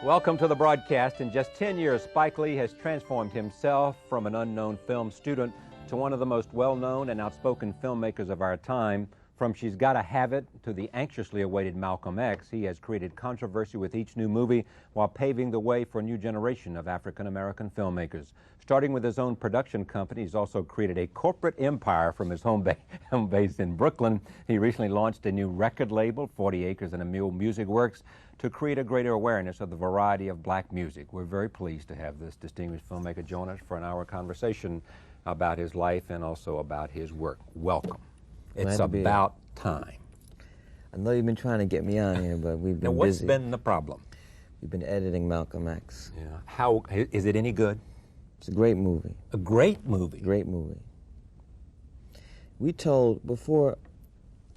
Welcome to the broadcast. In just 10 years, Spike Lee has transformed himself from an unknown film student to one of the most well-known and outspoken filmmakers of our time. From She's Gotta Have It to the anxiously awaited Malcolm X, he has created controversy with each new movie while paving the way for a new generation of African-American filmmakers. Starting with his own production company, he's also created a corporate empire from his home base in Brooklyn. He recently launched a new record label, 40 Acres and a Mule Music Works, to create a greater awareness of the variety of black music. We're very pleased to have this distinguished filmmaker join us for an hour conversation about his life and also about his work. Welcome. It's about time. I know you've been trying to get me on here, but we've been now, what's busy. Been the problem? We've been editing Malcolm X. Yeah. How is it any good? It's a great movie. A great movie. Great movie. We told, before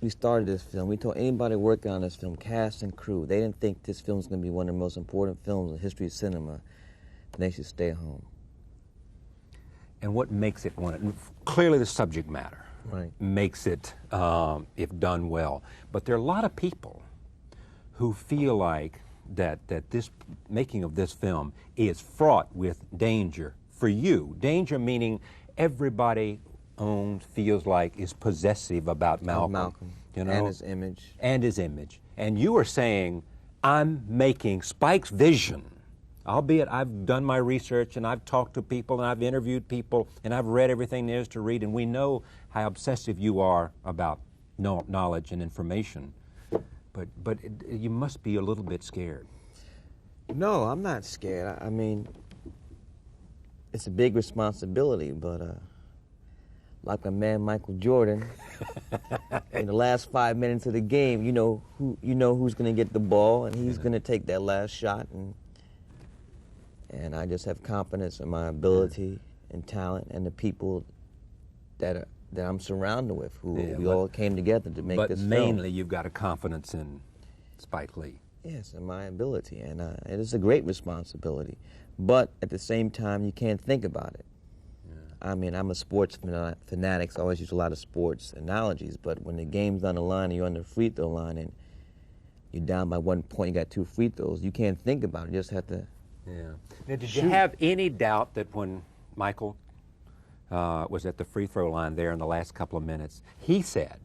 we started this film, we told anybody working on this film, cast and crew, they didn't think this film was going to be one of the most important films in the history of cinema, and they should stay home. And what makes it one? Clearly the subject matter. Right. Makes it, if done well. But there are a lot of people who feel like that this making of this film is fraught with danger for you. Danger meaning everybody feels like is possessive about Malcolm. You know? And his image. And his image. And you are saying, I'm making Spike's vision. Albeit I've done my research and I've talked to people and I've interviewed people and I've read everything there is to read, and we know how obsessive you are about knowledge and information. But you must be a little bit scared. No, I'm not scared. I mean, it's a big responsibility, but like my man Michael Jordan, in the last 5 minutes of the game, you know who's going to get the ball, and he's going to take that last shot, and I just have confidence in my ability and talent and the people that I'm surrounded with, who we all came together to make this film. But mainly you've got a confidence in Spike Lee. Yes, in my ability, and it is a great responsibility. But at the same time, you can't think about it. Yeah. I mean, I'm a sports fanatic, so I always use a lot of sports analogies, but when the game's on the line and you're on the free throw line and you're down by 1 point, you got 2 free throws, you can't think about it, you just have to. Yeah. Now, did you have any doubt that when Michael was at the free throw line there in the last couple of minutes, he said,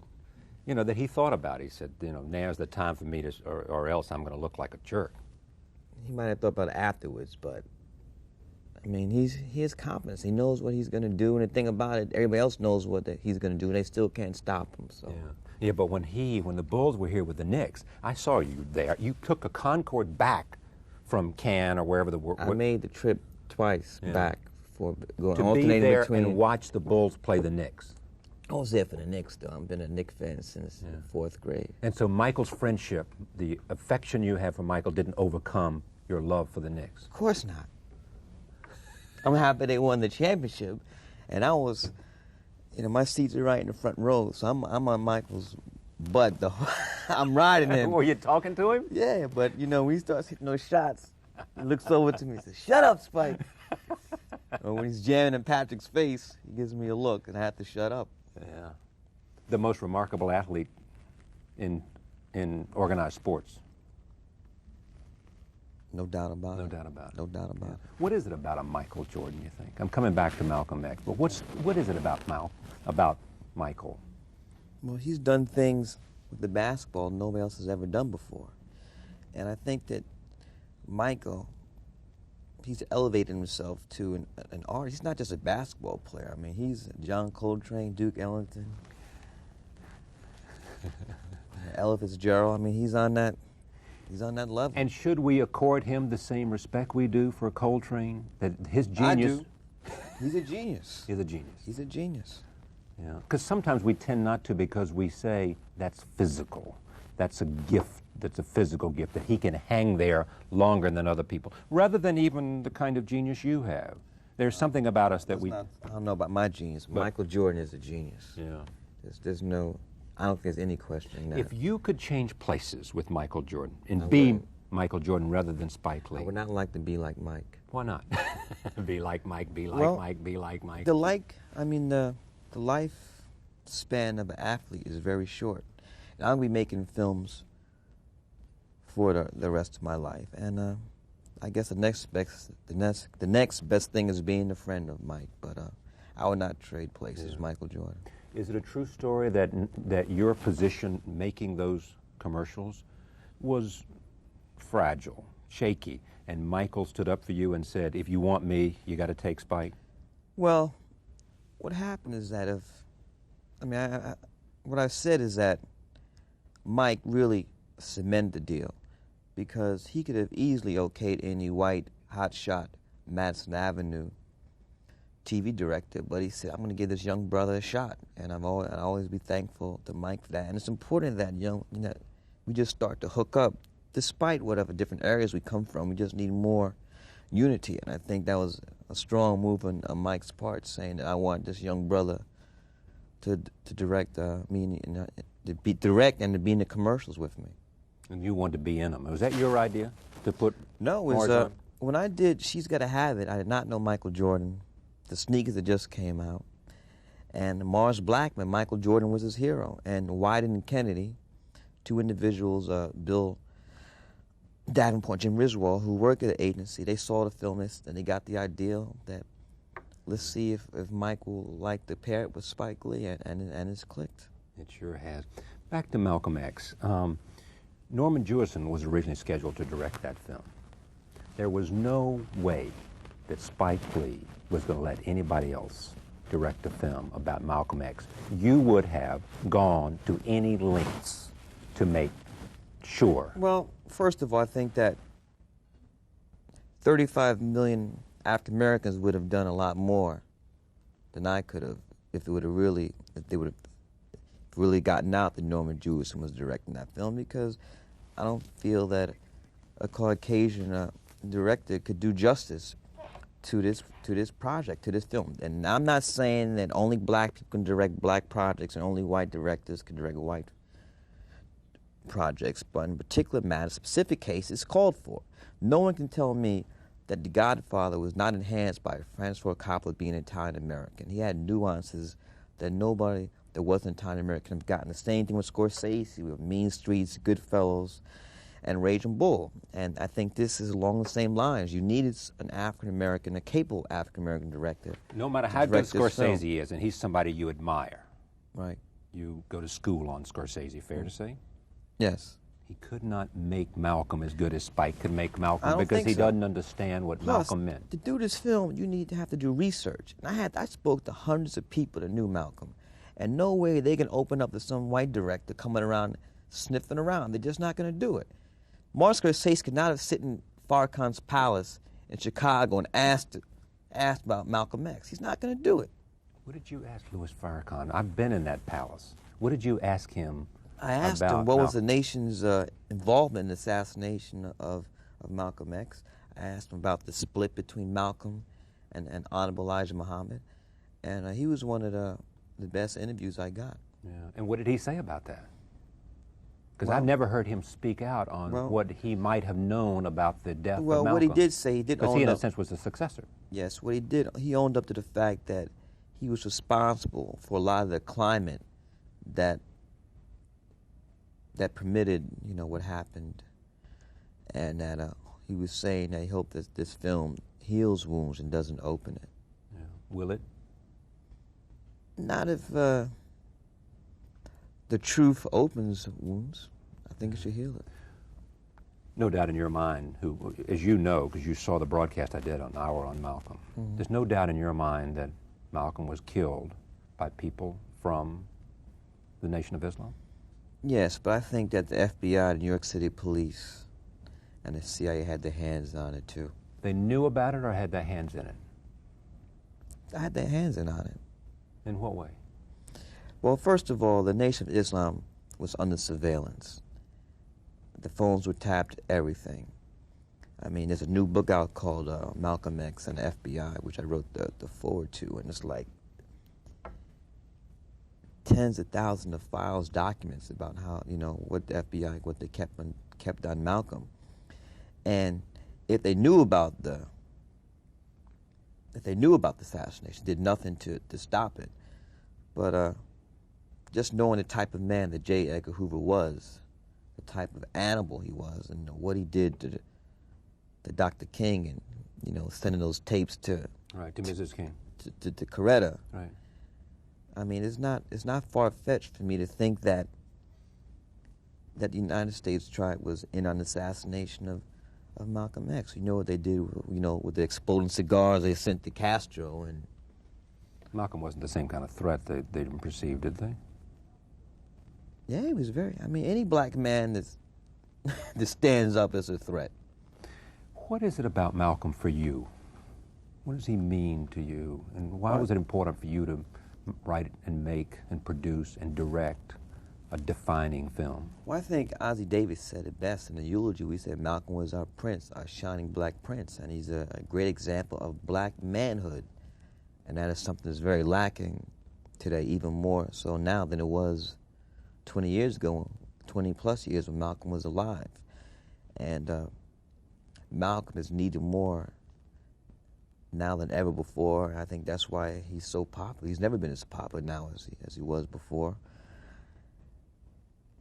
that he thought about it. He said, now's the time for me to, or else I'm going to look like a jerk. He might have thought about it afterwards, but I mean, he has confidence. He knows what he's going to do, and the thing about it, everybody else knows what he's going to do, and they still can't stop him. So. Yeah. But when the Bulls were here with the Knicks, I saw you there. You took a Concorde back from Cannes or wherever I made the trip twice back for going to alternating be there between and watch the Bulls play the Knicks. I was there for the Knicks, though. I've been a Knicks fan since 4th grade. And so Michael's friendship, the affection you have for Michael, didn't overcome your love for the Knicks. Of course not. I'm happy they won the championship, and I was, my seats are right in the front row, so I'm on Michael's butt, though. I'm riding him. Were you talking to him? Yeah, but, when he starts hitting those shots, he looks over to me and says, "Shut up, Spike." Or when he's jamming in Patrick's face, he gives me a look, and I have to shut up. Yeah. The most remarkable athlete in organized sports. No doubt about it. No doubt about it. No doubt about it. What is it about a Michael Jordan, you think? I'm coming back to Malcolm X, but what is it about Michael? Well, he's done things with the basketball nobody else has ever done before. And I think that Michael, he's elevated himself to an artist. He's not just a basketball player. I mean, he's John Coltrane, Duke Ellington, Ella Fitzgerald. I mean, he's on that level. And should we accord him the same respect we do for Coltrane? That his genius? I do. He's a genius. He's a genius. He's a genius. Yeah. Because sometimes we tend not to, because we say that's physical. That's a gift. That's a physical gift, that he can hang there longer than other people, rather than even the kind of genius you have. There's something about us that I don't know about my genius. Michael Jordan is a genius. Yeah. I don't think there's any question in that. If you could change places with Michael Jordan and be Michael Jordan rather than Spike Lee. I would not like to be like Mike. Why not? Be like Mike, be like Mike, be like Mike. The lifespan of an athlete is very short. And I'm going to be making films for the rest of my life. And I guess the next best thing is being a friend of Mike. But I would not trade places with Michael Jordan. Is it a true story that your position making those commercials was fragile, shaky, and Michael stood up for you and said, if you want me, you got to take Spike? Well, what happened is that what I've said is that Mike really cemented the deal, because he could have easily okayed any white hotshot Madison Avenue TV director, but he said, I'm going to give this young brother a shot, and I'll always be thankful to Mike for that. And it's important that we just start to hook up, despite whatever different areas we come from. We just need more unity, and I think that was a strong move on Mike's part, saying that I want this young brother to direct me, to be direct and to be in the commercials with me. And you wanted to be in them. Was that your idea, to put No, it was, when I did She's Gotta Have It, I did not know Michael Jordan. The sneakers that just came out. And Mars Blackman, Michael Jordan was his hero. And Wyden and Kennedy, two individuals, Bill Davenport, Jim Riswell, who work at the agency, they saw the film and they got the idea that let's see if Mike will like to pair it with Spike Lee, and it's clicked. It sure has. Back to Malcolm X. Norman Jewison was originally scheduled to direct that film. There was no way that Spike Lee was going to let anybody else direct a film about Malcolm X. You would have gone to any lengths to make sure. Well, first of all, I think that 35 million African Americans would have done a lot more than I could have if they would have really gotten out that Norman Jewison was directing that film, because I don't feel that a Caucasian director could do justice to this project, to this film. And I'm not saying that only black people can direct black projects and only white directors can direct white projects, but in particular matter, specific case, it's called for. No one can tell me that The Godfather was not enhanced by Francis Ford Coppola being Italian American. He had nuances that nobody that wasn't Italian American have gotten. The same thing with Scorsese, with Mean Streets, Goodfellas, and Raging Bull. And I think this is along the same lines. You needed an African American, a capable African American director. No matter how good Scorsese is, and he's somebody you admire. Right. You go to school on Scorsese, fair to say? Yes. He could not make Malcolm as good as Spike could make Malcolm, because he so. doesn't understand what Malcolm meant. To do this film, you need to have to do research. And I spoke to hundreds of people that knew Malcolm, and no way they can open up to some white director coming around sniffing around. They're just not going to do it. Martin Scorsese could not have sit in Farrakhan's palace in Chicago and asked about Malcolm X. He's not going to do it. What did you ask Louis Farrakhan? I've been in that palace. What did you ask him? I asked him what was the nation's involvement in the assassination of Malcolm X. I asked him about the split between Malcolm and Honorable Elijah Muhammad. And he was one of the best interviews I got. Yeah. And what did he say about that? Because I've never heard him speak out on what he might have known about the death of Malcolm. Well, what he did say, he did own up. Because he, in a sense, was the successor. Yes, what he did, he owned up to the fact that he was responsible for a lot of the climate that permitted, what happened, and that he was saying that he hoped that this film heals wounds and doesn't open it. Yeah. Will it? Not if the truth opens wounds. I think it should heal it. No doubt in your mind, as you know, because you saw the broadcast I did on Hour on Malcolm, there's no doubt in your mind that Malcolm was killed by people from the Nation of Islam? Yes, but I think that the FBI, the New York City Police, and the CIA had their hands on it too. They knew about it or had their hands in it? They had their hands in on it. In what way? Well, first of all, the Nation of Islam was under surveillance. The phones were tapped, everything. I mean, there's a new book out called Malcolm X and the FBI, which I wrote the foreword to, and it's like tens of thousands of files, documents about how, what the FBI, what they kept on Malcolm. And if they knew about the assassination, did nothing to stop it. But just knowing the type of man that J. Edgar Hoover was, the type of animal he was, and what he did Dr. King and, you know, sending those tapes to Right, to Mrs. King. to Coretta. Right. I mean, it's not far-fetched for me to think that the United States was in on the assassination of Malcolm X. You know what they did, you know, with the exploding cigars they sent to Castro. And Malcolm wasn't the same kind of threat they didn't perceive, did they? yeah, he was very, I mean, any black man that stands up as a threat. What is it about Malcolm for you? What does he mean to you? And why was it important for you to write and make and produce and direct a defining film? Well, I think Ossie Davis said it best in the eulogy. We said Malcolm was our prince, our shining black prince, and he's a great example of black manhood. And that is something that's very lacking today, even more so now than it was 20 years ago, 20 plus years when Malcolm was alive. And Malcolm is needed more now than ever before. I think that's why he's so popular. He's never been as popular now as he was before.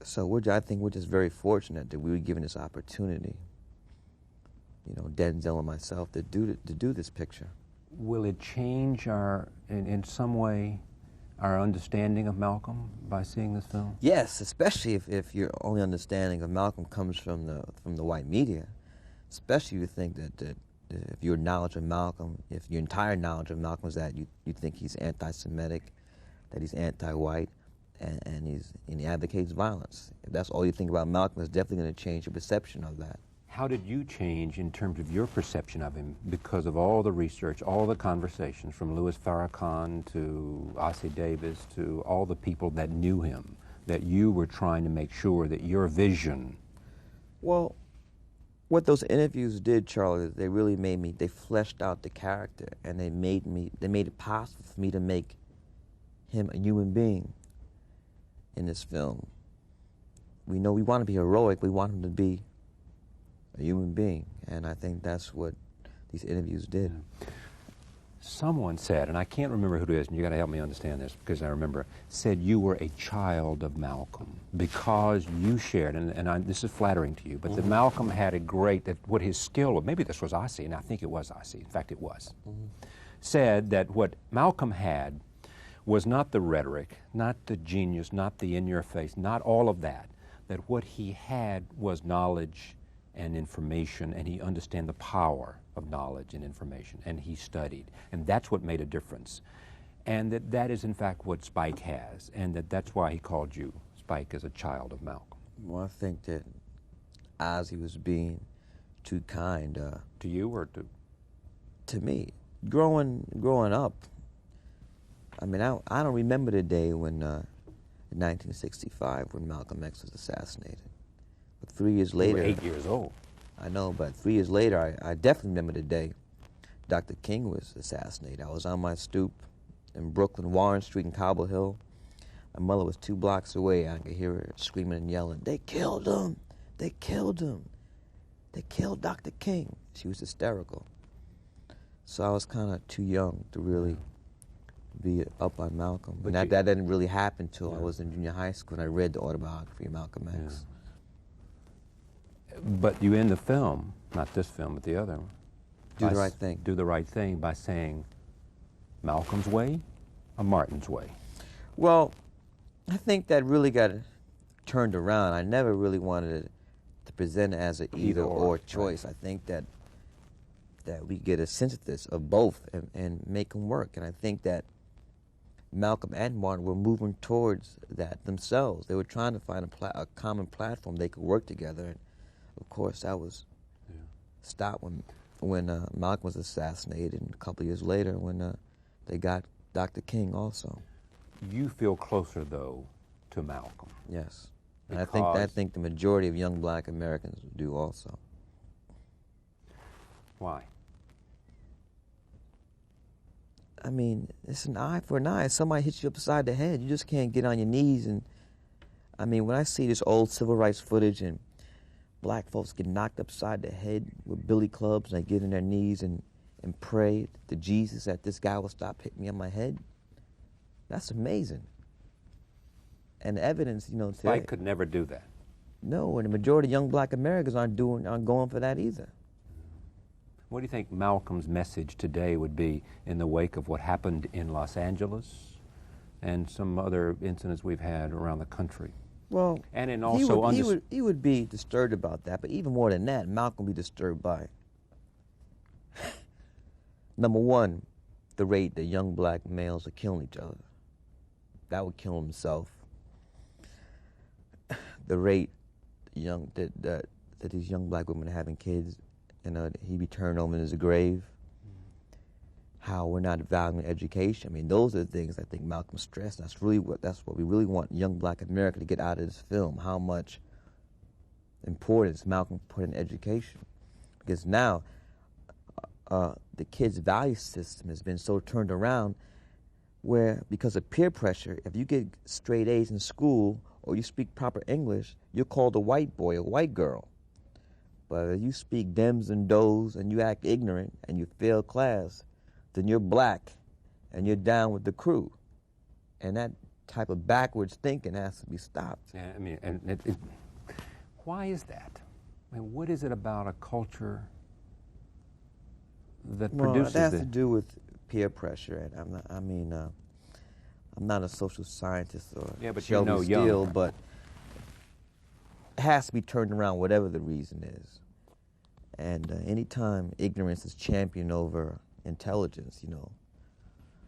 So I think we're just very fortunate that we were given this opportunity, you know, Denzel and myself, to do this picture. Will it change in some way, our understanding of Malcolm by seeing this film? Yes, especially if your only understanding of Malcolm comes from the white media. Especially if you think that if your knowledge of Malcolm, if your entire knowledge of Malcolm is that you think he's anti-Semitic, that he's anti-white, and he advocates violence. If that's all you think about Malcolm, it's definitely going to change your perception of that. How did you change in terms of your perception of him because of all the research, all the conversations from Louis Farrakhan to Ossie Davis to all the people that knew him, that you were trying to make sure that your vision... Well, what those interviews did, Charlie, they really they fleshed out the character, and they made it possible for me to make him a human being in this film. We know we want to be heroic, we want him to be a human being, and I think that's what these interviews did. Someone said, and I can't remember who it is, and you got to help me understand this because I remember, said you were a child of Malcolm because you shared, and this is flattering to you, but that Malcolm had what his skill, maybe this was Ossie, and I think it was Ossie, in fact it was, said that what Malcolm had was not the rhetoric, not the genius, not the in-your-face, not all of that, that what he had was knowledge and information, and he understood the power of knowledge and information, and he studied, and that's what made a difference. And that is in fact what Spike has, and that's why he called you, Spike, as a child of Malcolm. Well, I think that Ossie was being too kind. To you or to? To me. Growing up, I mean, I don't remember the day when, in 1965, when Malcolm X was assassinated. But 3 years later... You were 8 years old. I know, but 3 years later, I definitely remember the day Dr. King was assassinated. I was on my stoop in Brooklyn, Warren Street in Cobble Hill. My mother was 2 blocks away. I could hear her screaming and yelling, "They killed him! They killed him! They killed Dr. King!" She was hysterical. So I was kind of too young to really be up on Malcolm. But that didn't really happen until I was in junior high school and I read the autobiography of Malcolm X. But you end the film, not this film, but the other one. Do the right thing. Do the right thing by saying Malcolm's way or Martin's way? Well, I think that really got turned around. I never really wanted to present it as an either-or choice. Right. I think that we get a synthesis of both and make them work. And I think that Malcolm and Martin were moving towards that themselves. They were trying to find a common platform they could work together. And of course, that was stopped when Malcolm was assassinated, and a couple of years later when they got Dr. King also. You feel closer, though, to Malcolm. Yes. And I think the majority of young black Americans do also. Why? I mean, it's an eye for an eye. If somebody hits you upside the head, you just can't get on your knees. And I mean, when I see this old civil rights footage and black folks get knocked upside the head with billy clubs and they get on their knees and pray to Jesus that this guy will stop hitting me on my head, that's amazing. And the evidence, you know, today, Spike could never do that. No, and the majority of young black Americans aren't going for that either. What do you think Malcolm's message today would be in the wake of what happened in Los Angeles and some other incidents we've had around the country? Well, and in also he would be disturbed about that, but even more than that, Malcolm would be disturbed by, number one, the rate that young black males are killing each other. That would kill himself. The rate that these young black women are having kids, he'd be turned home in his grave. How we're not valuing education. I mean, those are the things I think Malcolm stressed. That's what we really want young black America to get out of this film, how much importance Malcolm put in education. Because now the kids' value system has been so turned around where, because of peer pressure, if you get straight A's in school or you speak proper English, you're called a white boy or white girl. But if you speak dems and does and you act ignorant and you fail class, then you're black and you're down with the crew. And that type of backwards thinking has to be stopped. Yeah, I mean, and why is that? I mean, what is it about a culture that produces it has to do with peer pressure. And I'm not a social scientist or Shelby Steele, but it has to be turned around, whatever the reason is. And anytime ignorance is championed over intelligence,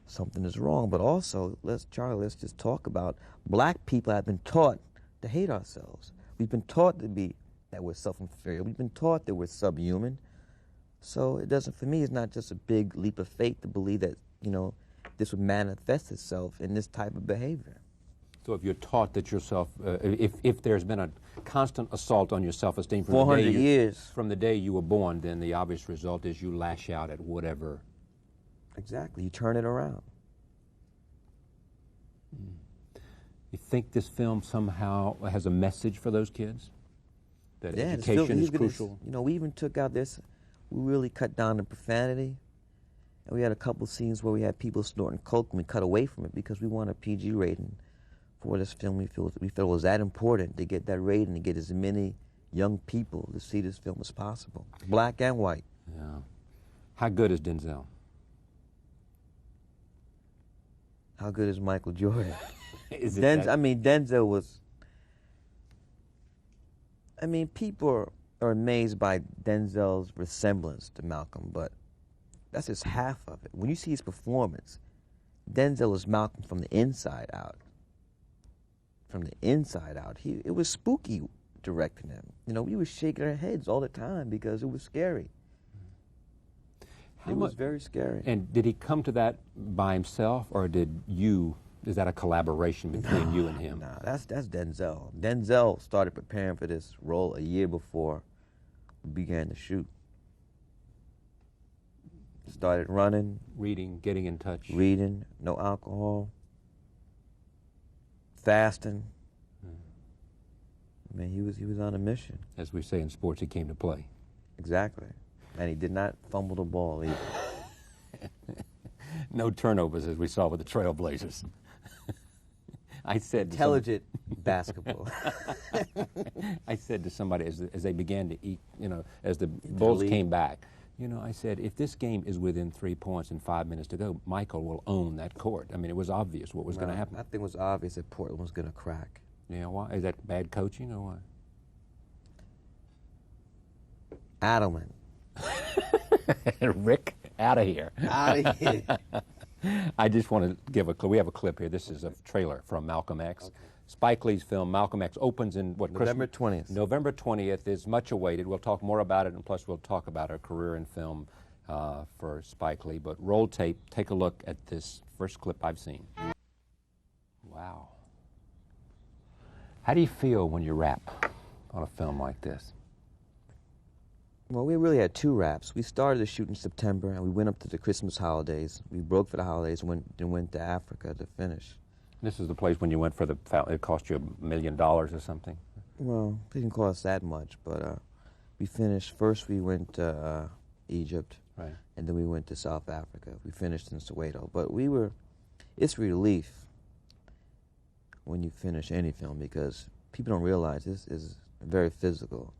something is wrong. But also, let's just talk about black people have been taught to hate ourselves. We've been taught that we're self-inferior. We've been taught that we're subhuman. So for me, it's not just a big leap of faith to believe that, this would manifest itself in this type of behavior. So if you're taught that yourself, if there's been a constant assault on your self-esteem from 400 years from the day you were born, then the obvious result is you lash out at whatever. Exactly, you turn it around. You think this film somehow has a message for those kids? That yeah, education is crucial? We even took out this, we really cut down the profanity. And we had a couple scenes where we had people snorting coke and we cut away from it because we want a PG rating for this film. We felt it was that important to get that rating, to get as many young people to see this film as possible, black and white. Yeah. How good is Denzel? How good is Michael Jordan? Denzel was... people are amazed by Denzel's resemblance to Malcolm, but that's just half of it. When you see his performance, Denzel is Malcolm from the inside out. From the inside out. It was spooky directing him. We were shaking our heads all the time because it was scary. It was very scary. And did he come to that by himself, or is that a collaboration between you and him? No, that's Denzel. Denzel started preparing for this role a year before we began to shoot. Started running. Reading, getting in touch. Reading, no alcohol. Fasting. He was on a mission. As we say in sports, he came to play. Exactly. And he did not fumble the ball either. No turnovers, as we saw with the Trailblazers. I said intelligent basketball. I said to somebody as they began to eat, as the Bulls came back, I said, if this game is within 3 points and 5 minutes to go, Michael will own that court. I mean, it was obvious what was going to happen. I think it was obvious that Portland was going to crack. Yeah, why? Is that bad coaching or what? Adelman. Rick, out of here. Out of here. I just want to give a clip. We have a clip here. This is a trailer from Malcolm X. Okay. Spike Lee's film, Malcolm X, opens in November 20th. November 20th is much awaited. We'll talk more about it, and plus we'll talk about her career in film for Spike Lee. But roll tape, take a look at this first clip I've seen. Wow. How do you feel when you rap on a film like this? Well, we really had two raps. We started the shoot in September, and we went up to the Christmas holidays. We broke for the holidays and went to Africa to finish. This is the place when you went for it cost you $1 million or something? Well, it didn't cost that much, but we finished. First we went to Egypt, right, and then we went to South Africa. We finished in Soweto. But it's relief when you finish any film because people don't realize this is very physical.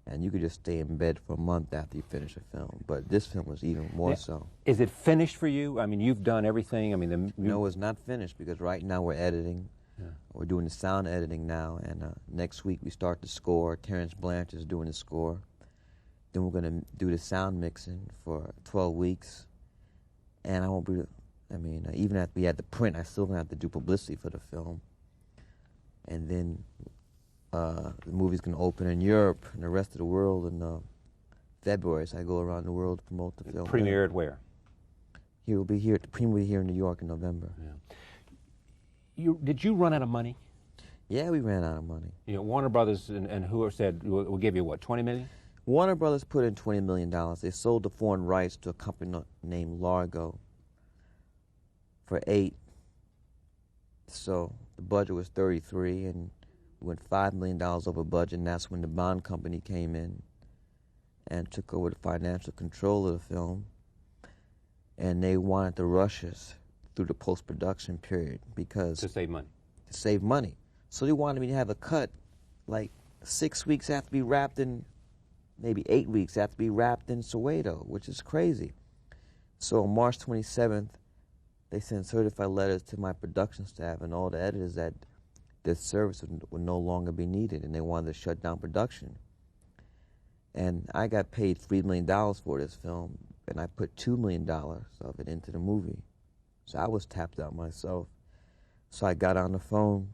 and you could just stay in bed for a month after you finish a film. But this film was even more so. Is it finished for you? I mean, you've done everything. I mean, No, it's not finished because right now we're editing. Yeah. We're doing the sound editing now, and next week we start the score. Terrence Blanchard is doing the score. Then we're going to do the sound mixing for 12 weeks. And I won't be, I mean, even after we had the print, I still going to have to do publicity for the film. And then the movie's going to open in Europe and the rest of the world in February. So I go around the world to promote the film. Premiered where? He will be here. The premiere will be here in New York in November. Yeah. Did you run out of money? Yeah, we ran out of money. You know, Warner Brothers and who said we'll give you what, 20 million? Warner Brothers put in $20 million. They sold the foreign rights to a company named Largo for 8. So the budget was 33, and we went $5 million over budget, and that's when the bond company came in and took over the financial control of the film. And they wanted to rush us through the post-production period because... To save money. To save money. So they wanted me to have a cut like 6 weeks after we wrapped in, maybe 8 weeks after we wrapped in Soweto, which is crazy. So on March 27th, they sent certified letters to my production staff and all the editors that this service would no longer be needed, and they wanted to shut down production. And I got paid $3 million for this film, and I put $2 million of it into the movie. So I was tapped out myself. So I got on the phone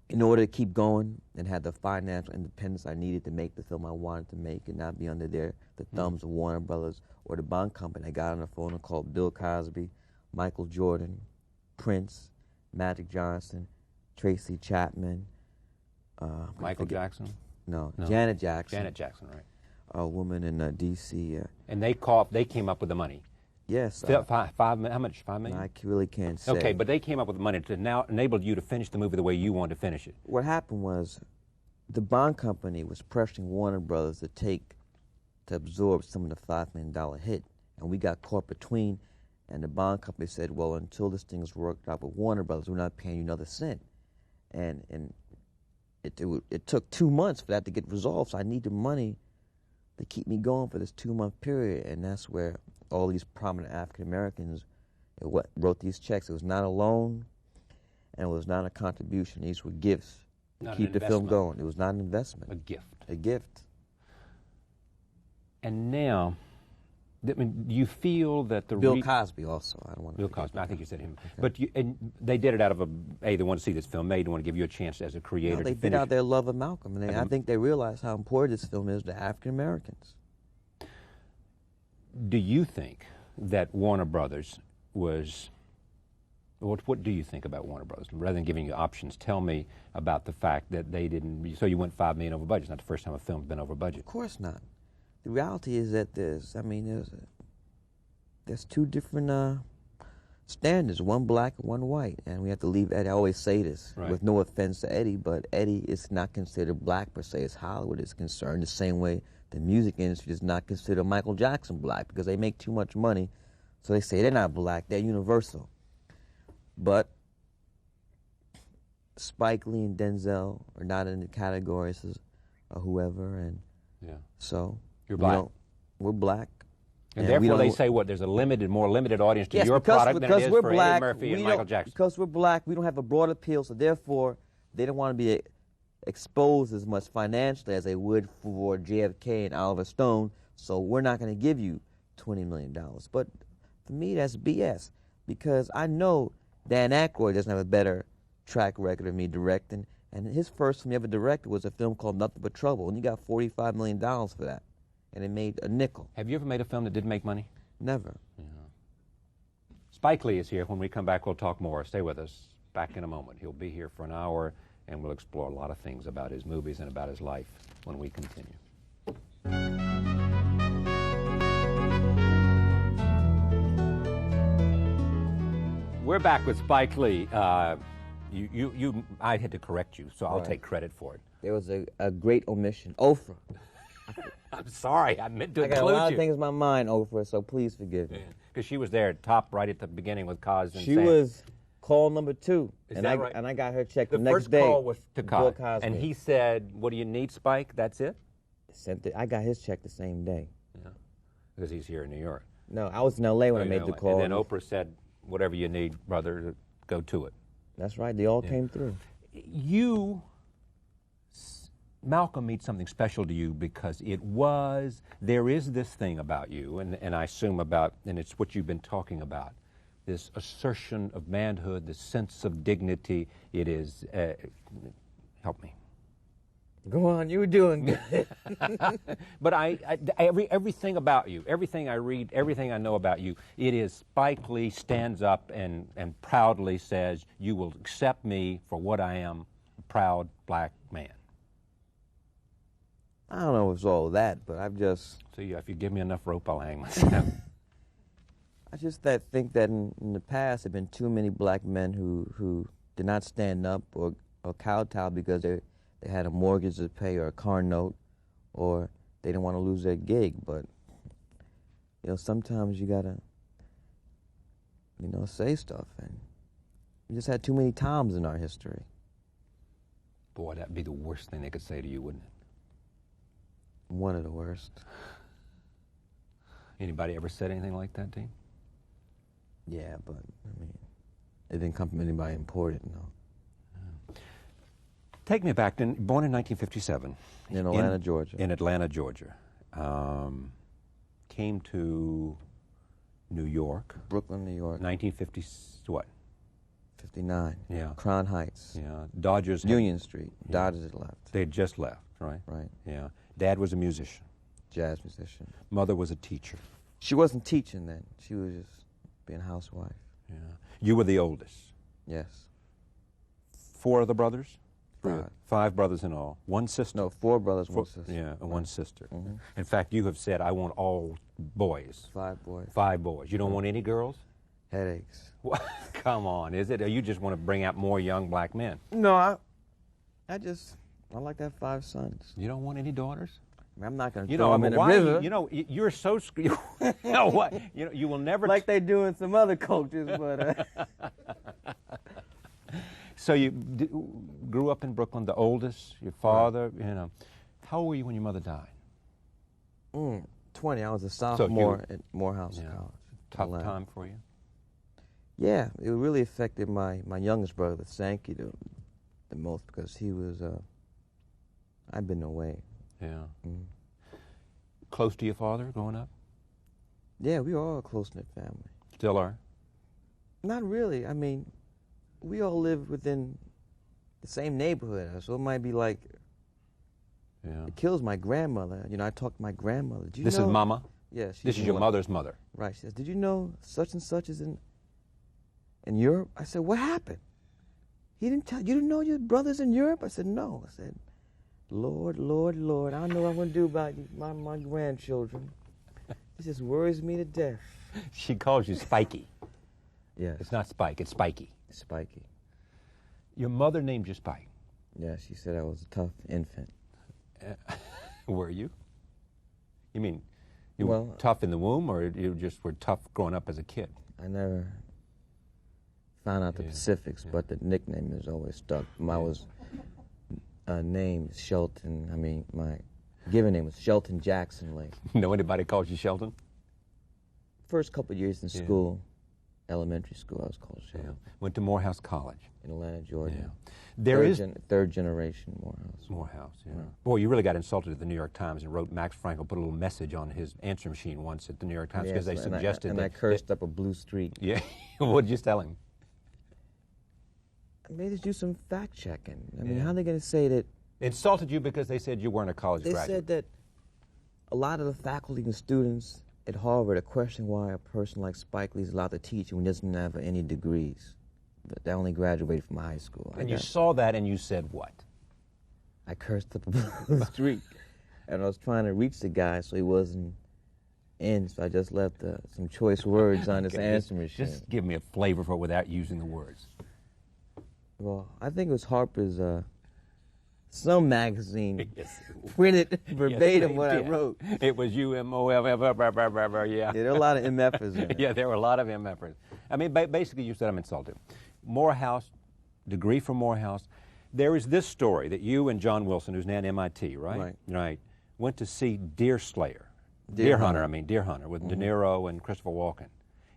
in order to keep going and have the financial independence I needed to make the film I wanted to make and not be under the thumbs of Warner Brothers or the bond company. I got on the phone and called Bill Cosby, Michael Jordan, Prince, Magic Johnson, Tracy Chapman. Michael Jackson? No, Janet Jackson. Janet Jackson, right. A woman in D.C. And they came up with the money. Yes. How much? $5 million? I really can't say. Okay, but they came up with the money to now enable you to finish the movie the way you wanted to finish it. What happened was the bond company was pressuring Warner Brothers to absorb some of the $5 million hit, and we got caught between, and the bond company said, well, until this thing is worked out with Warner Brothers, we're not paying you another cent. And it took 2 months for that to get resolved, so I need the money to keep me going for this 2-month period, and that's where all these prominent African Americans wrote these checks. It was not a loan, and it was not a contribution. These were gifts to keep the film going. It was not an investment. A gift. A gift. And now, I mean, do you feel that the Bill Cosby also. I don't want to. Bill Cosby. I think you said him. Okay. But and they did it out of they want to see this film made. They want to give you a chance as a creator. No, they to did out their love of Malcolm, and I think they realized how important this film is to African Americans. Do you think that Warner Brothers was... What do you think about Warner Brothers? Rather than giving you options, tell me about the fact that they didn't... So you went $5 million over budget. It's not the first time a film's been over budget. Of course not. The reality is that there's two different standards, one black and one white, and we have to leave Eddie. I always say this, right, with no offense to Eddie, but Eddie is not considered black per se as Hollywood is concerned, the same way the music industry does not consider Michael Jackson black because they make too much money, so they say they're not black, they're universal. But Spike Lee and Denzel are not in the categories of whoever, and so you're black. We're black. And therefore they say what? There's a more limited audience to your product than it is for Eddie Murphy and Michael Jackson. Because we're black, we don't have a broad appeal, so therefore they don't want to be exposed as much financially as they would for JFK and Oliver Stone, so we're not going to give you $20 million. But for me, that's BS, because I know Dan Aykroyd doesn't have a better track record of me directing, and his first film he ever directed was a film called Nothing But Trouble, and he got $45 million for that, and it made a nickel. Have you ever made a film that didn't make money? Never. Yeah. Spike Lee is here. When we come back, we'll talk more. Stay with us. Back in a moment. He'll be here for an hour, and we'll explore a lot of things about his movies and about his life when we continue. We're back with Spike Lee. I had to correct you, so I'll take credit for it. There was a great omission. Oprah. I'm sorry, I meant to include you. I got a lot of things in my mind, Oprah, so please forgive me. Because she was there top right at the beginning with Cos and She Sam. was call number 2. Is that right? And I got her check the next first day. call was to Cos. And he said, what do you need, Spike? That's it? I got his check the same day. Yeah. Because he's here in New York. No, I was in L.A. when I made the call. And then Oprah said, whatever you need, brother, go to it. That's right. They all came through. Malcolm means something special to you because there is this thing about you, and I assume and it's what you've been talking about, this assertion of manhood, this sense of dignity. It is, help me. Go on, you were doing good. But everything about you, everything I read, everything I know about you, it is Spike Lee stands up and proudly says, you will accept me for what I am, a proud black man. I don't know if it's all that, but I've just... So yeah, if you give me enough rope, I'll hang myself. I just think that in the past there have been too many black men who did not stand up or kowtow because they had a mortgage to pay or a car note, or they didn't want to lose their gig. But, sometimes you gotta, say stuff. And we just had too many times in our history. Boy, that'd be the worst thing they could say to you, wouldn't it? One of the worst. Anybody ever said anything like that to you? Yeah, but, it didn't come from anybody important, no. Take me back, born in 1957. In Atlanta, Georgia. In Atlanta, Georgia. Came to New York. Brooklyn, New York. 1950, what? 59. Yeah. Crown Heights. Yeah. Dodgers. Union Street. Yeah. Dodgers had left. They had just left, right? Right. Yeah. Dad was a musician. Jazz musician. Mother was a teacher. She wasn't teaching then. She was just being a housewife. Yeah. You were the oldest. Yes. 4 other brothers? 5. 5 brothers in all. 1 sister? No, 4 brothers, 1 sister. Yeah, and 1 sister. Mm-hmm. In fact, you have said, I want all boys. 5 boys. 5 boys. You don't want any girls? Headaches. Come on, is it? Or you just want to bring out more young black men? No, I like to have 5 sons. You don't want any daughters? I'm not going to throw them in the river. You're so... you know what? You will never... Like they do in some other cultures, but... So you grew up in Brooklyn, the oldest, your father, How old were you when your mother died? 20. I was a sophomore at Morehouse College. Tough time for you? Yeah, it really affected my youngest brother, Sankey, the most, because he was... I've been away. Yeah. Close to your father growing up? Yeah, we were all a close-knit family. Still are? Not really. We all live within the same neighborhood, so it might be like... Yeah. It kills my grandmother. I talked to my grandmother. This is Mama? Yeah. This is your mother's mother? Right. She says, did you know such and such is in Europe? I said, what happened? He didn't tell you. You didn't know your brother's in Europe? I said, no. I said, Lord, Lord, Lord, I don't know what I'm going to do about my grandchildren. This just worries me to death. She calls you Spiky. Yes. It's not Spike, it's Spiky. Spiky. Your mother named you Spike. Yeah, she said I was a tough infant. Were you? You mean you were tough in the womb, or you just were tough growing up as a kid? I never found out the specifics, but the nickname has always stuck. Name Shelton. My given name was Shelton Jackson Lee. Know anybody calls you Shelton? First couple of years in school, elementary school, I was called Shelton. Yeah. Went to Morehouse College. In Atlanta, Georgia. Yeah. Third generation Morehouse. Morehouse, yeah. Right. Boy, you really got insulted at the New York Times and wrote Max Frankel, put a little message on his answer machine once at the New York Times because they suggested that... I cursed up a blue streak. Yeah. What did you tell him? Maybe just do some fact checking. How are they going to say that... Insulted you because they said you weren't a college graduate. They said that a lot of the faculty and students at Harvard are questioning why a person like Spike Lee is allowed to teach when he doesn't have any degrees. But they only graduated from high school. And you saw that and you said what? I cursed up a blue streak. And I was trying to reach the guy so he wasn't in, so I just left some choice words on his answer machine. Just give me a flavor for it without using the words. Well, I think it was Harper's, some magazine printed verbatim what I wrote. It was UMOF, yeah. Yeah, there were a lot of MFers in it. Yeah, there were a lot of MFers. Basically you said I'm insulted. Morehouse, degree from Morehouse. There is this story that you and John Wilson, who's now at MIT, right? Right. Right. went to see Deer Hunter, Deer Hunter with De Niro and Christopher Walken.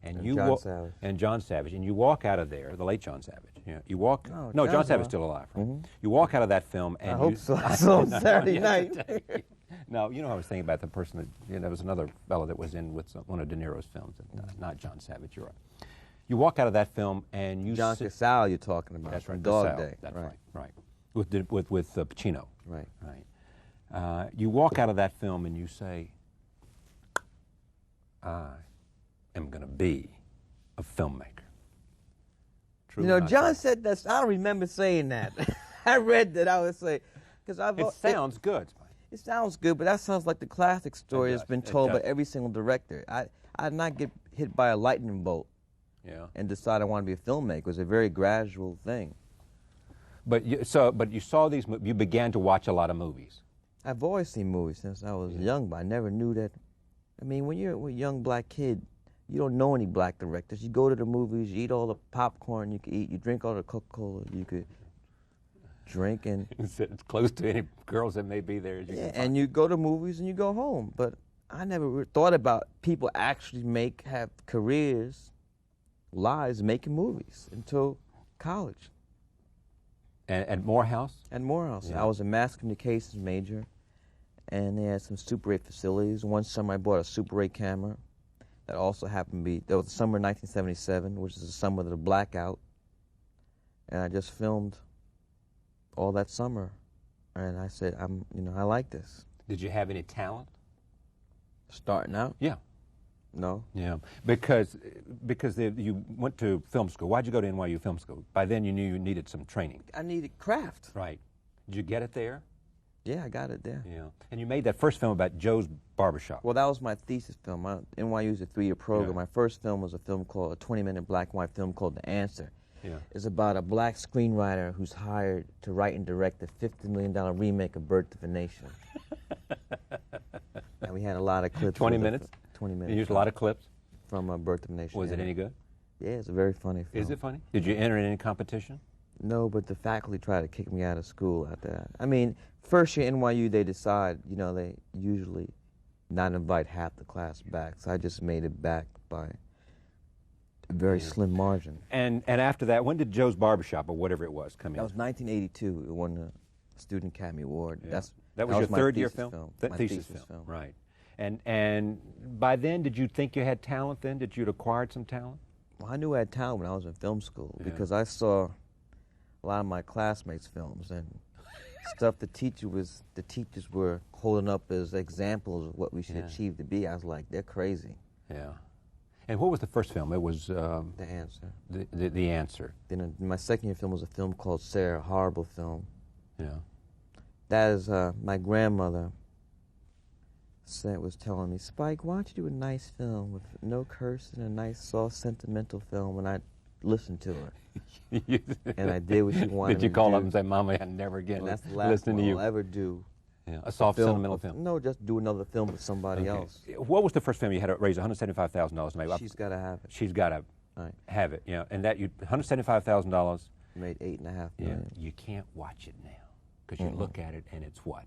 And John Savage. And John Savage. And you walk out of there, the late John Savage. You walk. No, John Savage's still alive. Right? You walk out of that film, and I hope so. I saw him Saturday night. No, you know, I was thinking about the person that, there was another fellow that was in with one of De Niro's films, not John Savage. You're right. You walk out of that film, and you. John Casale, you're talking about. That's right. Dog Casale. Day. That's right. With Pacino. Right. Right. You walk out of that film, and you say, I am going to be a filmmaker. True, John said that. I don't remember saying that. I read that. I would say, because it sounds good. It sounds good, but that sounds like the classic story that's been told by every single director. I did not get hit by a lightning bolt and decide I want to be a filmmaker. It was a very gradual thing. But you saw these. You began to watch a lot of movies. I've always seen movies since I was young, but I never knew that. I mean, when you're a young black kid, you don't know any black directors. You go to the movies, you eat all the popcorn you could eat, you drink all the Coca-Cola you could drink, and it's close to any girls that may be there. As you can and you go to movies and you go home. But I never thought about people actually have careers, lives making movies until college. At Morehouse? At Morehouse. Yeah. I was a mass communications major, and they had some Super 8 facilities. One summer I bought a Super 8 camera. That also happened to be, that was the summer of 1977, which is the summer of the blackout. And I just filmed all that summer. And I said, I like this. Did you have any talent? Starting out? Yeah. No. Yeah, because you went to film school. Why'd you go to NYU Film School? By then you knew you needed some training. I needed craft. Right. Did you get it there? Yeah, I got it there. Yeah. And you made that first film about Joe's Barbershop. Well, that was my thesis film. NYU is a 3-year program. Yeah. My first film was a 20-minute black and white film called The Answer. Yeah. It's about a black screenwriter who's hired to write and direct a $50 million remake of Birth of a Nation. And we had a lot of clips. 20 minutes? 20 minutes. You used a lot of clips? From Birth of a Nation. Was it any good? Yeah, it's a very funny film. Is it funny? Did you enter in any competition? No, but the faculty tried to kick me out of school after that. I mean, first year NYU, they decide, they usually not invite half the class back. So I just made it back by a very slim margin. And after that, when did Joe's Barbershop, or whatever it was, come in? That was 1982. It won the Student Academy Award. Yeah. That was your third-year film? My thesis film. Right. And by then, did you think you had talent then? Did you acquire some talent? Well, I knew I had talent when I was in film school because I saw a lot of my classmates' films and stuff the teachers were holding up as examples of what we should achieve to be. I was like, they're crazy. Yeah. And what was the first film? It was The Answer. The Answer. Then my second year film was a film called Sarah, a horrible film. Yeah. That is my grandmother was telling me, Spike, why don't you do a nice film with no cursing, a nice, soft, sentimental film? And I listened to her. And I did what she wanted. Did you call up and say, Mama, I never again that's the last listen one to you? I'll ever do. Yeah, a soft, sentimental film. No, just do another film with somebody else. What was the first film you had to raise $175,000 to make? She's Gotta Have It. She's Gotta Have It. Yeah, and that you $175,000. Made $8.5 million. Yeah, you can't watch it now because you look at it and it's what?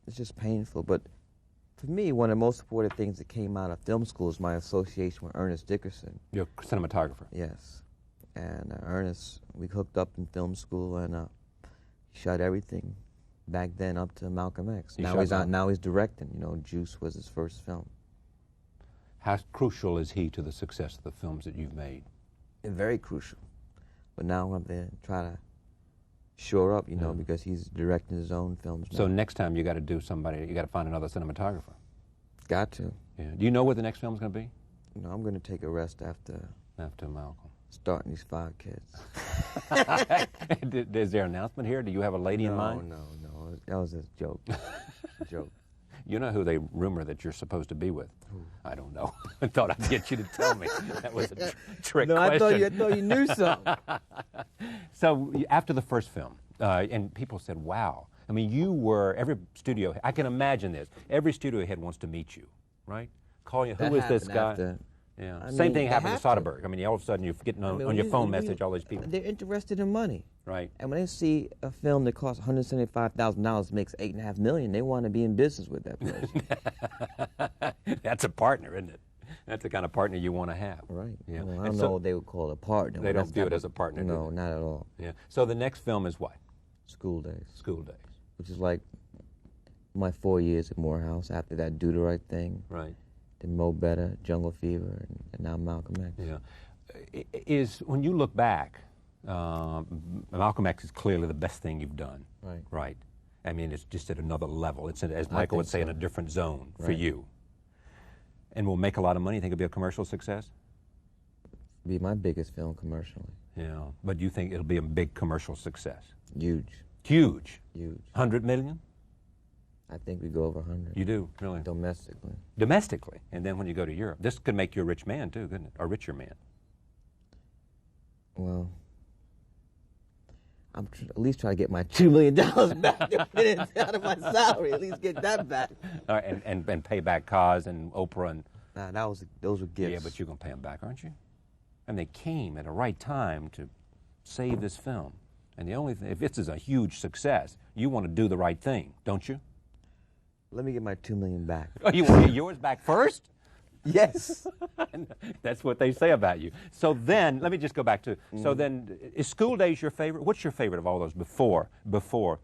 It's just painful. But for me, one of the most important things that came out of film school is my association with Ernest Dickerson. Your cinematographer. Yes. And Ernest, we hooked up in film school, and he shot everything back then up to Malcolm X. Now he's directing. Juice was his first film. How crucial is he to the success of the films that you've made? Very crucial. But now I'm there trying to shore up, because he's directing his own films now. So next time you got to find another cinematographer. Got to. Yeah. Do you know what the next film's going to be? No, I'm going to take a rest after Malcolm. Starting these 5 kids. Is there an announcement here? Do you have a lady in mind? No. That was a joke. Joke. You know who they rumor that you're supposed to be with? Who? I don't know. I thought I'd get you to tell me. That was a trick question. I thought you knew something. So after the first film, and people said, wow. I mean, every studio, I can imagine this. Every studio head wants to meet you, right? Call you, who is this guy? Yeah. I Same mean, thing they happened have to to. Soderbergh. I mean, all of a sudden you're getting on, I mean, on your phone when message all these people. They're interested in money. Right. And when they see a film that costs $175,000 makes $8.5 million, they want to be in business with that person. That's a partner, isn't it? That's the kind of partner you want to have. Right. Yeah. Well, I And don't so know what they would call a partner. They don't view it as a partner, do No, they? not at all. Yeah. So the next film is what? School Days, School Days. which is like my 4 years at Morehouse. After that, Do the Right Thing, Right. then Mo Better, Jungle Fever, and now Malcolm X. Yeah. Is when you look back, Malcolm X is clearly the best thing you've done. Right. Right. I mean, it's just at another level. It's, as Michael would think say, so. in a different zone for Right. you. And will make a lot of money. You think it'll be a commercial success? Be my biggest film commercially. Yeah. But you think it'll be a big commercial success? Huge. Huge. Huge. 100 million? I think we go over 100. You do, really? Domestically. Domestically. And then when you go to Europe. This could make you a rich man, too, couldn't it? A richer man. Well, I'm at least trying to get my $2 million back out of my salary. At least get that back. And pay back Kaz and Oprah and... Nah, those were gifts. Yeah, but you're going to pay them back, aren't you? And they came at the right time to save this film. And the only thing, if this is a huge success, you want to do the right thing, don't you? Let me get my $2 million back. Oh, you want to get yours back first? Yes. That's what they say about you. So then, let me just go back to, so then, is School Days your favorite? What's your favorite of all those before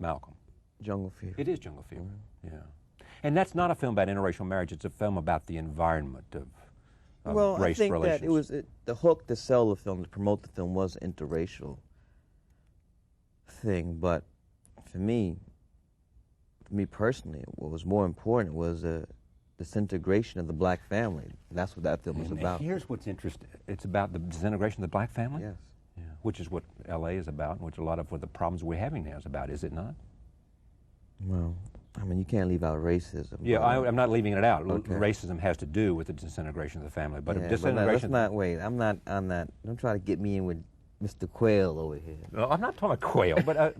Malcolm? Jungle Fever. It is Jungle Fever, yeah. And that's not a film about interracial marriage, it's a film about the environment of race I think relations. that it was the hook to sell the film, to promote the film, was an interracial thing. But for me personally, what was more important was the disintegration of the black family. That's what that film was And about. here's what's interesting. It's about the disintegration of the black family? Yes. Yeah. Which is what L.A. is about, and which a lot of what the problems we're having now is about, is it not? Well, I mean, you can't leave out racism. Yeah, but, I'm not leaving it out. Okay. Racism has to do with the disintegration of the family, but yeah, if but disintegration... let's not wait. I'm not. Don't try to get me in with Mr. Quayle over here. Well, I'm not talking about Quayle, but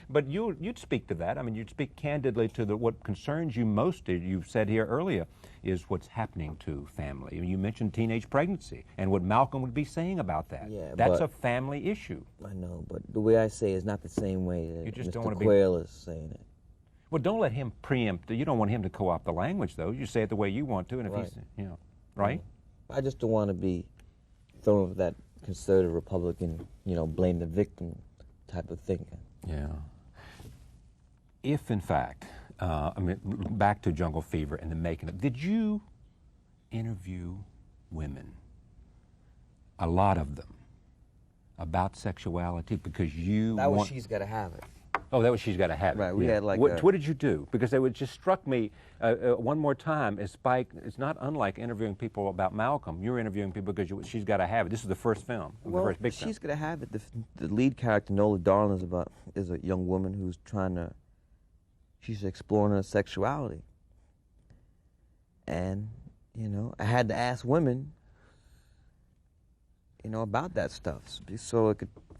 but you'd speak to that. I mean, you'd speak candidly to what concerns you most. You've said here earlier is what's happening to family. You mentioned teenage pregnancy and what Malcolm would be saying about that. Yeah, that's but a family issue. I know, but the way I say it is not the same way that You just don't Mr. wanna be- Quayle is saying it. Well, don't let him preempt. You don't want him to co-opt the language, though. You say it the way you want to, and if Right. he's, right? I just don't want to be thrown with that conservative Republican, blame the victim type of thinking. Yeah. If, in fact, back to Jungle Fever and the making of, did you interview women, a lot of them, about sexuality because you That was want... She's Gotta Have It. Oh, that was She's Gotta Have It. Right, we had like what did you do? Because it just struck me one more time, as Spike, it's not unlike interviewing people about Malcolm. You're interviewing people because She's Gotta Have It. This is the first film, the first big film. She's Gotta Have It. The lead character, Nola Darling, is a young woman who's she's exploring her sexuality. And, I had to ask women, about that stuff, so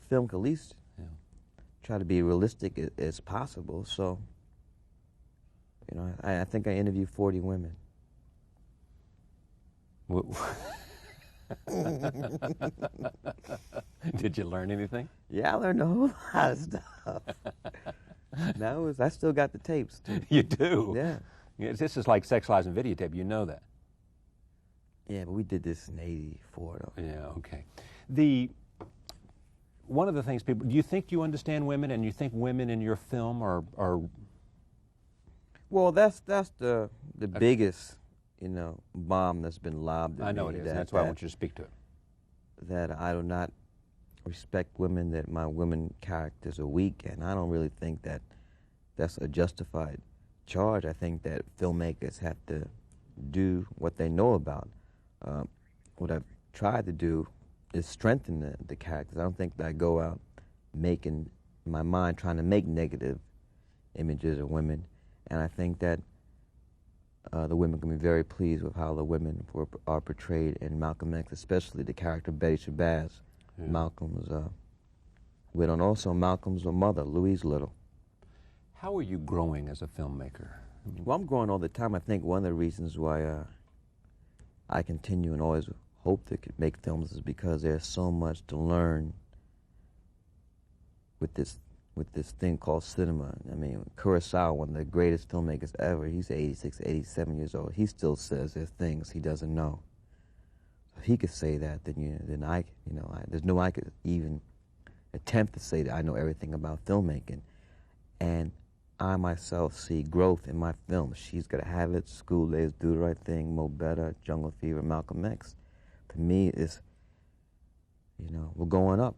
film could at least try to be realistic as possible. So, I think I interviewed 40 women. Did you learn anything? Yeah, I learned a whole lot of stuff. I still got the tapes, too. You do? Yeah. This is like Sex, Lies, and Videotape. You know that. Yeah, but we did this in '84, though. Yeah, okay. One of the things do you think you understand women, and you think women in your film are Well, that's the biggest, bomb that's been lobbed at I know me, it is, and that's why I want you to speak to it. That I do not respect women, that my women characters are weak, and I don't really think that that's a justified charge. I think that filmmakers have to do what they know about. What I've tried to do is strengthen the characters. I don't think that I go out making, in my mind, trying to make negative images of women. And I think that the women can be very pleased with how the women are portrayed in Malcolm X, especially the character Betty Shabazz, Malcolm's widow, and also Malcolm's mother, Louise Little. How are you growing as a filmmaker? Well, I'm growing all the time. I think one of the reasons why I continue and always hope to make films is because there's so much to learn with this thing called cinema. I mean, Kurosawa, one of the greatest filmmakers ever, he's 86, 87 years old. He still says there's things he doesn't know. If he could say that, then there's no I could even attempt to say that I know everything about filmmaking. And I myself see growth in my films. She's Gotta Have It, School Days, Do the Right Thing, Mo Better, Jungle Fever, Malcolm X. To me, it's, we're going up.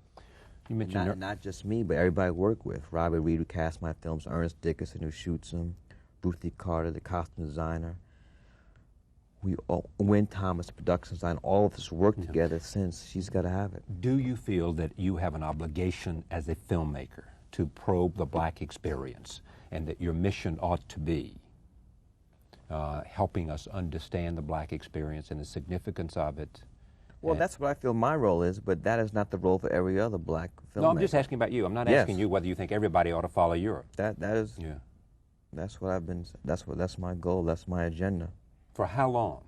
You mentioned not just me, but everybody I work with. Robert Reed, who cast my films, Ernest Dickerson, who shoots them, Ruthie Carter, the costume designer. Wynn Thomas, the production designer, all of us worked together since She's Gotta Have It. Do you feel that you have an obligation as a filmmaker to probe the black experience, and that your mission ought to be helping us understand the black experience and the significance of it? Well, that's what I feel my role is, but that is not the role for every other black filmmaker. No, I'm just asking about you. I'm not asking you whether you think everybody ought to follow Europe. That is. Yeah. That's what I've been. That's my goal. That's my agenda. For how long?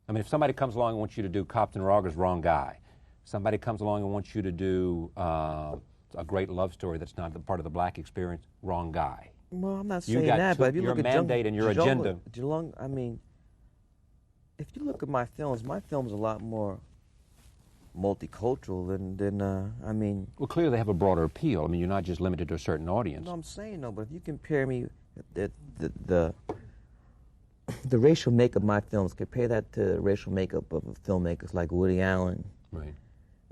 I mean, if somebody comes along and wants you to do Compton Rogers, wrong guy. Somebody comes along and wants you to do a great love story that's not the part of the black experience, wrong guy. Well, I'm not saying that, but if you look at your mandate and your agenda. I mean, if you look at my films are a lot more multicultural than I mean. Well, clearly they have a broader appeal. I mean, you're not just limited to a certain audience. No, I'm saying no, but if you compare me, the racial makeup of my films, compare that to the racial makeup of filmmakers like Woody Allen, right,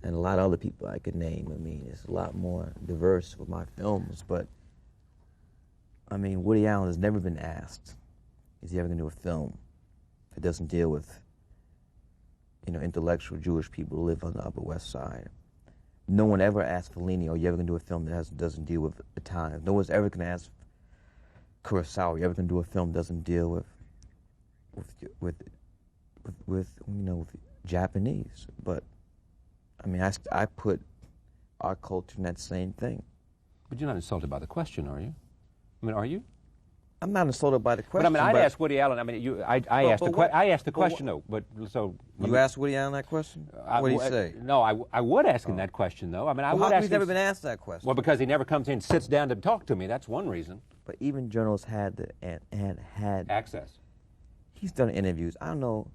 and a lot of other people I could name. I mean, it's a lot more diverse with my films, but I mean, Woody Allen has never been asked, is he ever going to do a film that doesn't deal with, intellectual Jewish people who live on the Upper West Side. No one ever asked Fellini, are you ever going to do a film that doesn't deal with Italians? No one's ever going to ask Kurosawa, are you ever going to do a film that doesn't deal with Japanese? But I mean, I put our culture in that same thing. But you're not insulted by the question, are you? I mean, are you? I'm not insulted by the question. But I mean, I'd ask Woody Allen. I mean, I asked the question though. But so you asked Woody Allen that question. What did he say? No, I would ask him that question though. I mean, I would ask. How come he's never been asked that question? Well, because he never comes in and sits down to talk to me. That's one reason. But even journalists had access. He's done interviews. I don't know.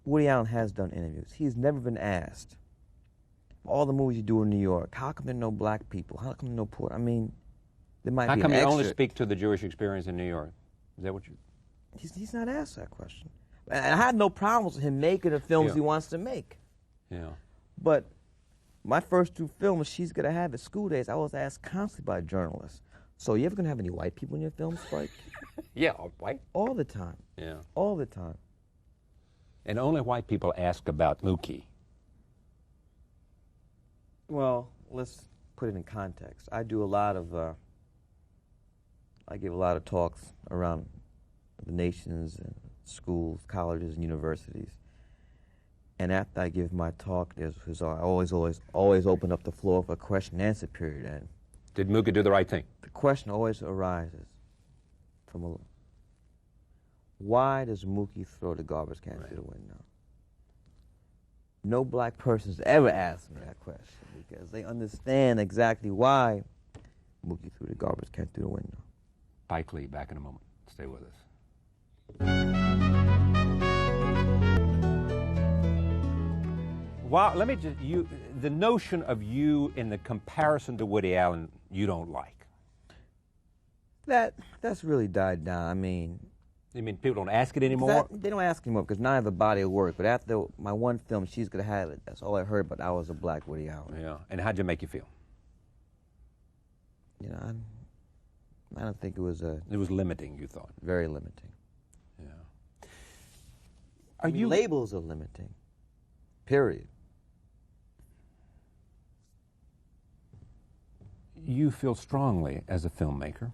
Woody Allen has done interviews. He's never been asked. All the movies you do in New York, how come there are no black people? How come there are no poor? I mean, there might be an extra. How come you only speak to the Jewish experience in New York? Is that what you... He's not asked that question. And I had no problems with him making the films he wants to make. Yeah. But my first two films, She's Gotta Have It, School Days, I was asked constantly by journalists, so you ever going to have any white people in your films, Spike? Yeah, white? All the time. Yeah. All the time. And only white people ask about Mookie. Well, let's put it in context. I do a lot of, I give a lot of talks around the nations, and schools, colleges, and universities. And after I give my talk, I always open up the floor for a question and answer period. And did Mookie do the right thing? The question always arises from why does Mookie throw the garbage can through the window? No black person's ever asked me that question because they understand exactly why Mookie threw the garbage can through the window. Spike Lee, back in a moment. Stay with us. Well, let me just, the notion of you in the comparison to Woody Allen, you don't like. That's really died down. I mean... You mean people don't ask it anymore? They don't ask anymore because now I have a body of work. But after my one film, She's Gotta Have It, that's all I heard, but I was a black Woody Allen. Yeah. And how'd you make you feel? You know, I don't think it was a... It was limiting, you thought? Very limiting. Yeah. Labels are limiting. Period. You feel strongly as a filmmaker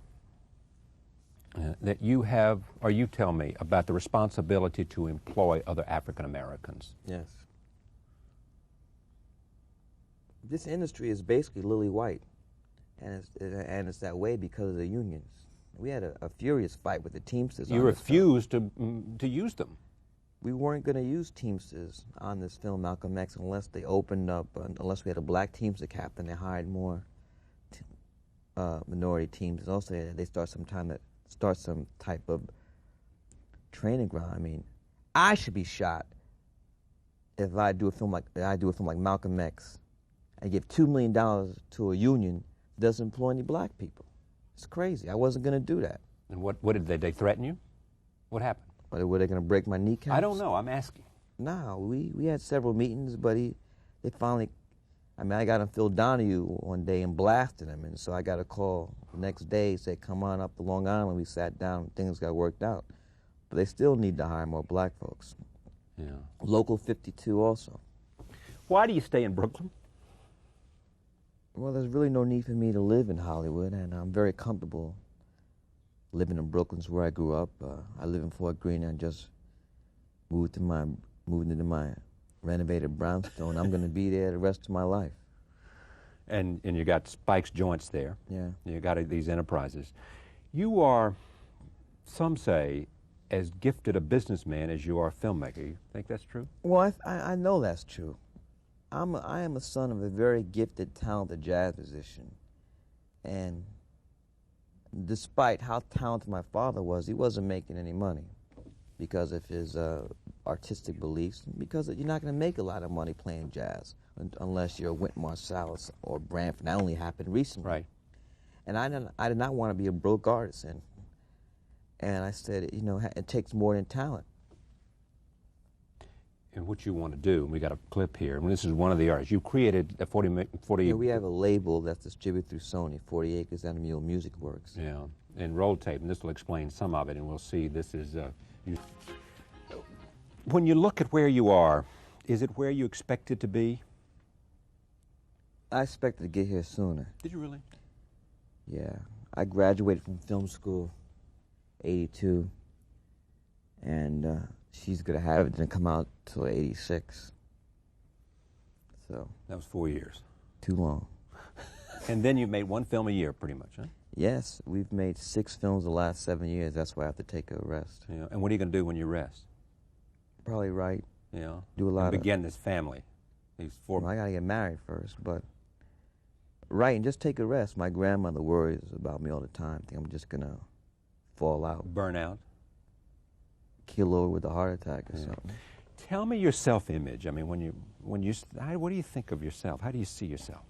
that you have, or you tell me, about the responsibility to employ other African Americans. Yes. This industry is basically lily white, and it's that way because of the unions. We had a furious fight with the Teamsters. You refused to use them. we weren't going to use Teamsters on this film, Malcolm X, unless they opened up, unless we had a black Teamster captain. They hired more minority teams. And also, they start some type of training ground. I mean, I should be shot if I do a film like Malcolm X and give $2 million to a union that doesn't employ any black people. It's crazy. I wasn't going to do that. And what did they threaten you? What happened? Were they going to break my kneecaps? I don't know. I'm asking. No, we had several meetings, but they finally, I mean, I got on Phil Donahue one day and blasted him, and so I got a call the next day, said, come on up to Long Island. We sat down, things got worked out. But they still need to hire more black folks. Yeah. Local 52 also. Why do you stay in Brooklyn? Well, there's really no need for me to live in Hollywood, and I'm very comfortable living in Brooklyn's where I grew up. I live in Fort Greene and just moved into my renovated brownstone. I'm going to be there the rest of my life. And you got Spike's Joints there. Yeah. You got these enterprises. You are, some say, as gifted a businessman as you are a filmmaker. You think that's true? Well, I know that's true. I am a son of a very gifted, talented jazz musician. And despite how talented my father was, he wasn't making any money because of his artistic beliefs, because you're not going to make a lot of money playing jazz unless you're Wynton Marsalis or Branford. That only happened recently. Right. And I did not want to be a broke artist. And I said, you know, it takes more than talent. And what you want to do, we got a clip here, and this is one of the artists. You created a 40... Yeah, we have a label that's distributed through Sony, 40 Acres and a Mule Music Works. Yeah, and roll tape, and this will explain some of it, and we'll see this is... When you look at where you are, is it where you expected to be? I expected to get here sooner. Did you really? Yeah. I graduated from film school, 82, and She's Gonna Have It didn't come out till 86. So. That was 4 years. Too long. And then you made one film a year, pretty much, huh? Yes, we've made 6 films the last 7 years. That's why I have to take a rest. Yeah. And what are you going to do when you rest? Probably write. Yeah. Do a lot and begin this family. These 4. Well, I gotta get married first, but write and just take a rest. My grandmother worries about me all the time. I think I'm just gonna fall out. Burn out. Kill over with a heart attack or something. Tell me your self-image. I mean, what do you think of yourself? How do you see yourself?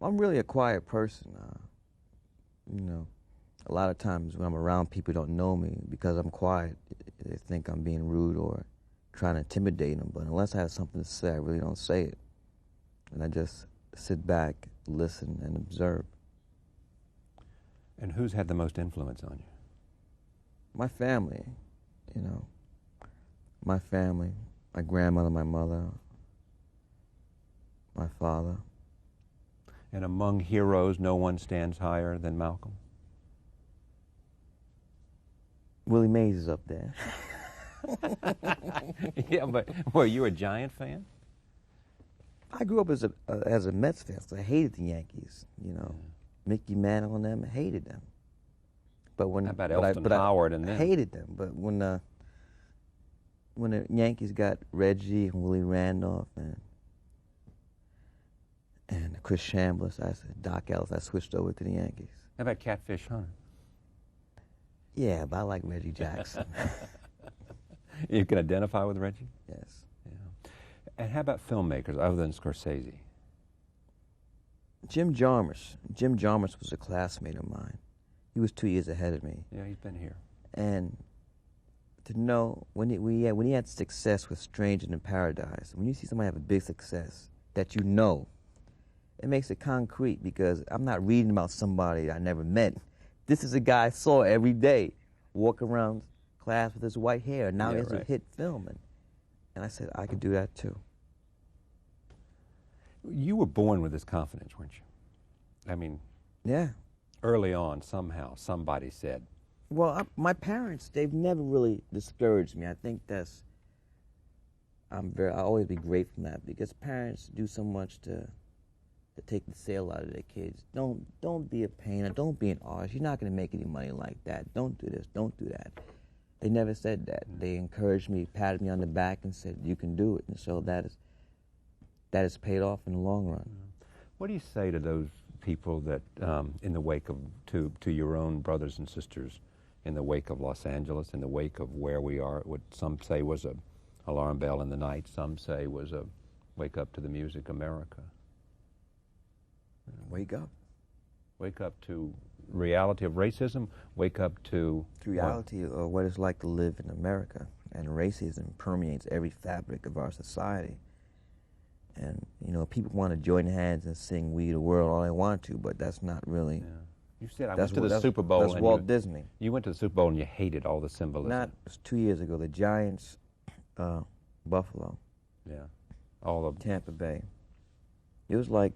I'm really a quiet person. You know, a lot of times when I'm around people who don't know me, because I'm quiet, they think I'm being rude or trying to intimidate them. But unless I have something to say, I really don't say it. And I just sit back, listen, and observe. And who's had the most influence on you? My family, you know. My family, my grandmother, my mother, my father. And among heroes, no one stands higher than Malcolm? Willie Mays is up there. Yeah, but were you a Giant fan? I grew up as a Mets fan, so I hated the Yankees. You know, Mickey Mantle and them, hated them. But when how about Elston Howard and them? I hated them. But when the Yankees got Reggie and Willie Randolph and Chris Chambliss, I said Doc Ellis, I switched over to the Yankees. How about Catfish Hunter? Yeah, but I like Reggie Jackson. You can identify with Reggie? Yes. Yeah. And how about filmmakers other than Scorsese? Jim Jarmusch. Jim Jarmusch was a classmate of mine. He was 2 years ahead of me. Yeah, he's been here. And to know when he had success with Stranger in Paradise, when you see somebody have a big success that you know, it makes it concrete because I'm not reading about somebody I never met. This is a guy I saw every day, walk around class with his white hair. Now he has a hit film. And I said, I could do that too. You were born with this confidence, weren't you? I mean, yeah. Early on, somehow, somebody said. Well, my parents, they've never really discouraged me. I think I'll always be grateful for that because parents do so much to take the sale out of their kids. Don't be a painter. Don't be an artist. You're not going to make any money like that. Don't do this. Don't do that. They never said that. They encouraged me, patted me on the back, and said, "You can do it." And so that has paid off in the long run. What do you say to those people that, in the wake of, to your own brothers and sisters, in the wake of Los Angeles, in the wake of where we are, what some say was a alarm bell in the night, some say was a wake up to the music America? Wake up. Wake up to reality of racism, wake up to reality of what it's like to live in America. And racism permeates every fabric of our society. And, you know, people want to join hands and sing "We the World" all they want to, but that's not really. Yeah. You said I went to the Super Bowl. That's Walt Disney. You went to the Super Bowl and you hated all the symbolism. It was 2 years ago. The Giants, Buffalo. Yeah. All of Tampa Bay. It was like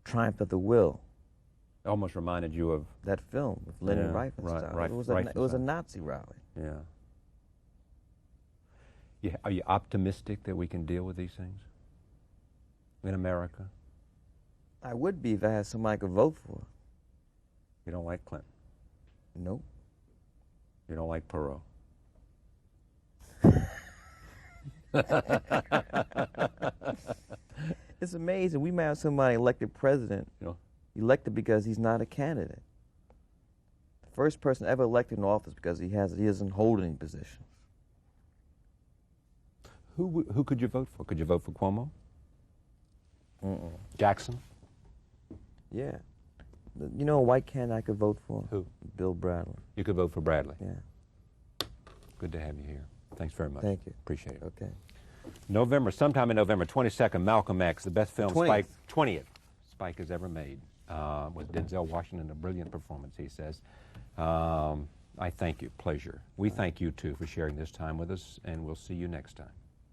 Triumph of the Will. Almost reminded you of that film with Lenny Riefenstahl. Right, it was a Nazi rally. Yeah. Yeah. Are you optimistic that we can deal with these things in America? I would be if I had somebody I could vote for. You don't like Clinton? Nope. You don't like Perot? It's amazing. We might have somebody elected president, elected because he's not a candidate. The first person ever elected in office because he doesn't hold any positions. Who could you vote for? Could you vote for Cuomo? Jackson? Yeah. You know a white candidate I could vote for? Who? Bill Bradley. You could vote for Bradley? Yeah. Good to have you here. Thanks very much. Thank you. Appreciate it. Okay. Sometime in November 22nd, Malcolm X, the best film 20th Spike has ever made, with Denzel Washington, a brilliant performance, he says. I thank you. Pleasure. We thank you, too, for sharing this time with us, and we'll see you next time.